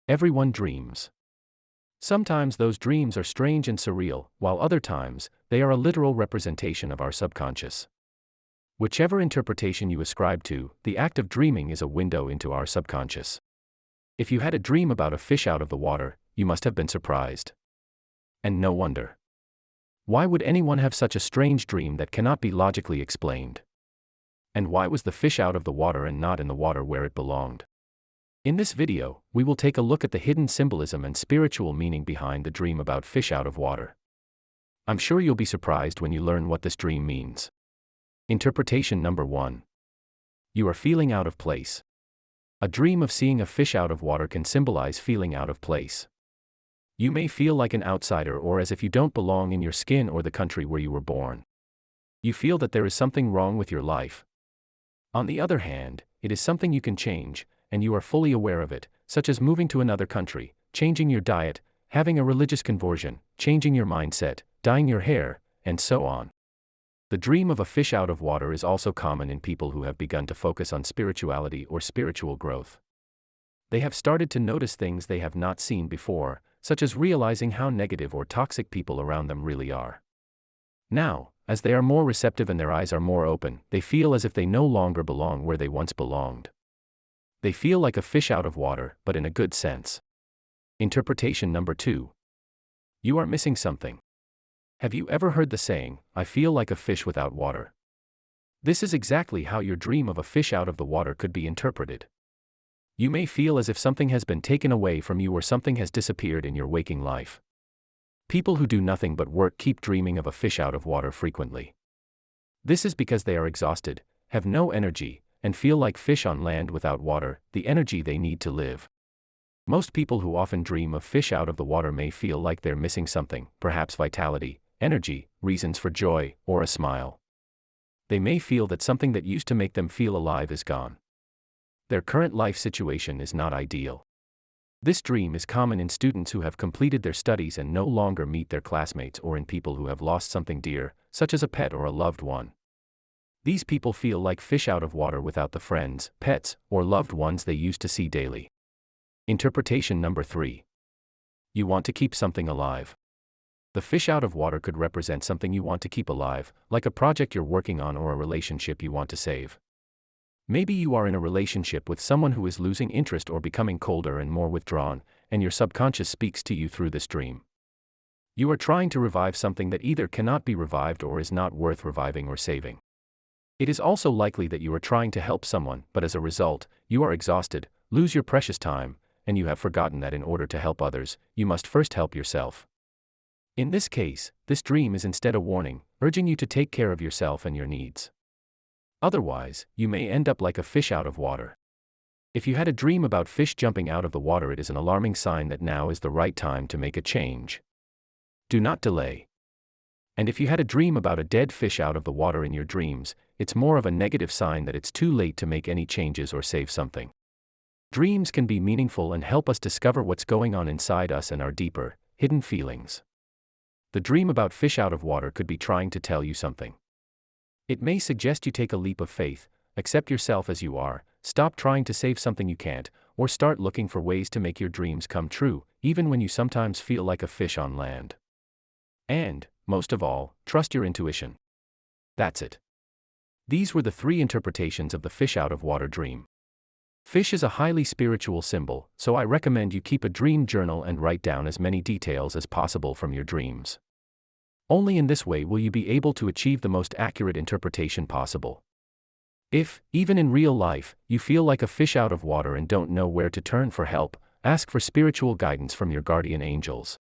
Everyone dreams. Sometimes those dreams are strange and surreal, while other times, they are a literal representation of our subconscious. Whichever interpretation you ascribe to, the act of dreaming is a window into our subconscious. If you had a dream about a fish out of the water, you must have been surprised. And no wonder. Why would anyone have such a strange dream that cannot be logically explained? And why was the fish out of the water and not in the water where it belonged? In this video, we will take a look at the hidden symbolism and spiritual meaning behind the dream about fish out of water. I'm sure you'll be surprised when you learn what this dream means. Interpretation number 1. You are feeling out of place. A dream of seeing a fish out of water can symbolize feeling out of place. You may feel like an outsider or as if you don't belong in your skin or the country where you were born. You feel that there is something wrong with your life. On the other hand, it is something you can change, and you are fully aware of it, such as moving to another country, changing your diet, having a religious conversion, changing your mindset, dyeing your hair, and so on. The dream of a fish out of water is also common in people who have begun to focus on spirituality or spiritual growth. They have started to notice things they have not seen before, such as realizing how negative or toxic people around them really are. Now, as they are more receptive and their eyes are more open, they feel as if they no longer belong where they once belonged. They feel like a fish out of water, but in a good sense. Interpretation number 2. You are missing something. Have you ever heard the saying, "I feel like a fish without water"? This is exactly how your dream of a fish out of the water could be interpreted. You may feel as if something has been taken away from you or something has disappeared in your waking life. People who do nothing but work keep dreaming of a fish out of water frequently. This is because they are exhausted, have no energy, and feel like fish on land without water, the energy they need to live. Most people who often dream of fish out of the water may feel like they're missing something, perhaps vitality, energy, reasons for joy, or a smile. They may feel that something that used to make them feel alive is gone. Their current life situation is not ideal. This dream is common in students who have completed their studies and no longer meet their classmates, or in people who have lost something dear, such as a pet or a loved one. These people feel like fish out of water without the friends, pets, or loved ones they used to see daily. Interpretation number 3. You want to keep something alive. The fish out of water could represent something you want to keep alive, like a project you're working on or a relationship you want to save. Maybe you are in a relationship with someone who is losing interest or becoming colder and more withdrawn, and your subconscious speaks to you through this dream. You are trying to revive something that either cannot be revived or is not worth reviving or saving. It is also likely that you are trying to help someone, but as a result, you are exhausted, lose your precious time, and you have forgotten that in order to help others, you must first help yourself. In this case, this dream is instead a warning, urging you to take care of yourself and your needs. Otherwise, you may end up like a fish out of water. If you had a dream about fish jumping out of the water, it is an alarming sign that now is the right time to make a change. Do not delay. And if you had a dream about a dead fish out of the water in your dreams, it's more of a negative sign that it's too late to make any changes or save something. Dreams can be meaningful and help us discover what's going on inside us and our deeper, hidden feelings. The dream about fish out of water could be trying to tell you something. It may suggest you take a leap of faith, accept yourself as you are, stop trying to save something you can't, or start looking for ways to make your dreams come true, even when you sometimes feel like a fish on land. And, most of all, trust your intuition. That's it. These were the 3 interpretations of the fish out of water dream. Fish is a highly spiritual symbol, so I recommend you keep a dream journal and write down as many details as possible from your dreams. Only in this way will you be able to achieve the most accurate interpretation possible. If, even in real life, you feel like a fish out of water and don't know where to turn for help, ask for spiritual guidance from your guardian angels.